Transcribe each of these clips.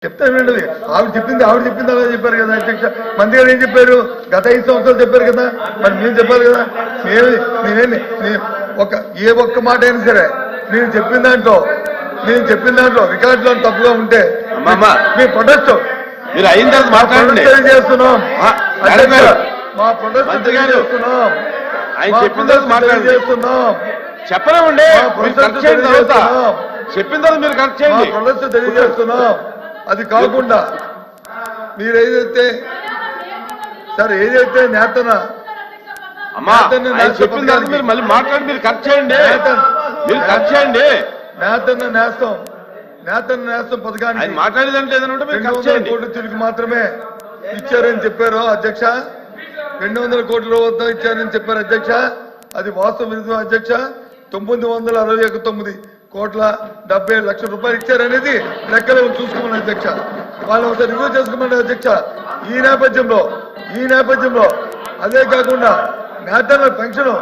చెప్తాను వినండి. ఆవిడ చెప్పింది అలా చెప్పారు కదా అధ్యక్ష. మంత్రి గారు ఏం చెప్పారు? గత 5 సంవత్సరాలు చెప్పారు కదా, మరి మేము చెప్పాలి కదా. ఏ ఒక్క మాట అయినా సరే నేను చెప్పిన దాంట్లో రికార్డులో తప్పుగా ఉంటే మేము ప్రొటెస్ట్ మీరు అయిన తర్వాత మాట్లాడండి. చేస్తున్నాం మా ప్రొటెస్ట్ చేస్తున్నాం. ఆయన చెప్పిన తర్వాత మాట్లాడుతున్నాం. చెప్పలేమండి. చెప్పిన తర్వాత మీరు కరెక్ట్ చేయండి. ప్రొటెస్ట్ తెలియజేస్తున్నాం. అది కాకుండా మీరు ఏదైతే నేతన అమ్మా చెప్పిన తర్వాత మీరు మళ్ళీ మాట్లాడి మీరు కరెక్ట్ చేయండి. నేతన్న నేస్తం పథకాన్ని మాట్లాడేదంటే ఏదైనా మీరు కరెక్ట్ చేయండి. 200 కోట్ల తిరిగి మాత్రమే ఇచ్చారని చెప్పారు అధ్యక్ష. 200 కోట్ల వద్ద ఇచ్చారని చెప్పారు అధ్యక్ష. అది వాస్తవ విరుద్ధం అధ్యక్ష. 969 కోట్ల 70 లక్షల రూపాయలు ఇచ్చారనేది లెక్కలు చూసుకోమని అధ్యక్ష. వాళ్ళు ఒకసారి రివ్యూ చేసుకోమని అధ్యక్ష. ఈ నేపథ్యంలో అదే కాకుండా నేతన్న పెన్షన్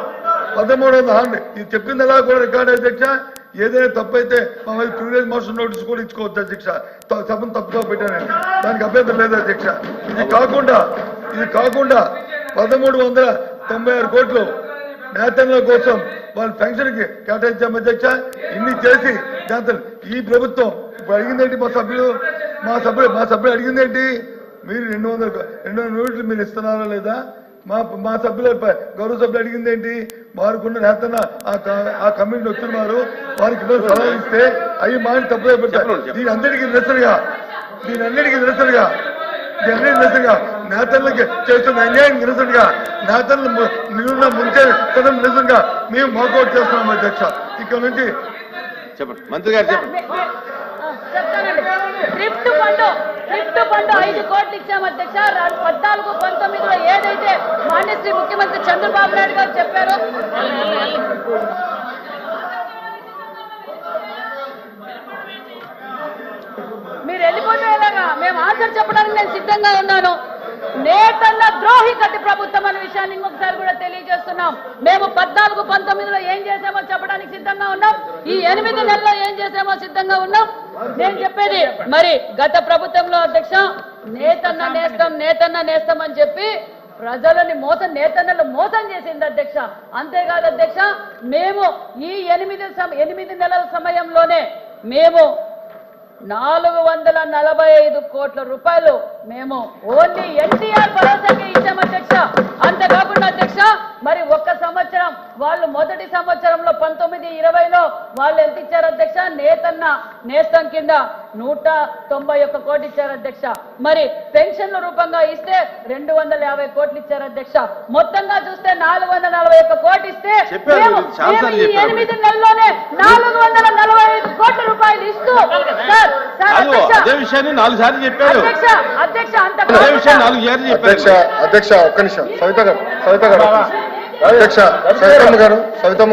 1300 ఇది చెప్పిందలా కూడా రికార్డు అధ్యక్ష. ఏదైనా తప్పైతే మమ్మల్ని ప్రివిలేజ్ మోషన్ నోటీస్ కూడా ఇచ్చుకోవచ్చు అధ్యక్ష. సభను తప్పుగా పెట్టానండి, దానికి అభ్యంతరం లేదు అధ్యక్ష. ఇది కాకుండా 1396 కోట్లు నేతన్ల కోసం వాళ్ళ పెన్షన్ కి కేటాయించాం అధ్యక్ష. ఇన్ని చేసి దాంతో ఈ ప్రభుత్వం ఇప్పుడు అడిగిందేంటి? మా సభ్యులు అడిగిందేంటి? మీరు 200 యూనిట్లు మీరు ఇస్తున్నారా లేదా? మా సభ్యుల గౌరవ సభ్యులు అడిగిందేంటి? వారికున్న నేతన్న ఆ కమిటీ వచ్చినారు, వారికి సలహాలు ఇస్తే అవి మాని తప్పుగా పెట్టారు. దీని అన్నిటికీ నిరసనగా నేతలకి చేస్తున్న అన్యాయం నిరసనగా, నేతలు ముంచే నిరసనగా మేము వాకౌట్ చేస్తున్నాం అధ్యక్ష. ఇక్కడ నుంచి చెప్పండి మంత్రి గారు చెప్పండి. లిఫ్ట్ ఫండ్ 5 కోట్లు ఇచ్చాం అధ్యక్ష. 14-19లో ఏదైతే మాన్యశ్రీ ముఖ్యమంత్రి చంద్రబాబు నాయుడు గారు చెప్పారో మీరు వెళ్ళిపోయేలాగా మేము ఆన్సర్ చెప్పడానికి నేను సిద్ధంగా ఉన్నాను. నేతన్న ద్రోహి కట్టి ప్రభుత్వం అనే విషయాన్ని ఇంకొకసారి కూడా తెలియజేస్తున్నాం. మేము 14-19లో ఏం చేసామో చెప్పడానికి సిద్ధంగా ఉన్నాం. ఈ 8 నెలల్లో ఏం చేసామో సిద్ధంగా ఉన్నాం. నేను చెప్పేది మరి గత ప్రభుత్వంలో అధ్యక్ష నేతన్న నేస్తం అని చెప్పి ప్రజలని నేతన్నలు మోసం చేసింది అధ్యక్ష. అంతేకాదు అధ్యక్ష, మేము ఈ 8 నెలల సమయంలోనే మేము 445 కోట్ల రూపాయలు మేము ఓన్లీ ఎన్టీఆర్ భరోసాకి ఇచ్చాం అధ్యక్ష. అంతేకాకుండా అధ్యక్ష, మరి ఒక్క సంవత్సరం వాళ్ళు మొదటి సంవత్సరంలో 19-20లో వాళ్ళు ఎంత ఇచ్చారు అధ్యక్ష? నేస్తం కింద 191 కోట్లు ఇచ్చారు అధ్యక్ష. మరి పెన్షన్ల రూపంగా ఇస్తే 250 కోట్లు ఇచ్చారు అధ్యక్ష. మొత్తంగా చూస్తే 441 కోట్లు ఇస్తే ఈ 8 నెలల్లోనే 445 కోట్ల రూపాయలు ఇస్తూ అదే విషయాన్ని 4 సార్లు చెప్పారు అధ్యక్ష. అదే విషయాన్ని 4 సార్లు చెప్పారు అధ్యక్ష. ఒక్క నిమిషం సవితమ్మ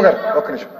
గారు ఒక్క నిమిషం.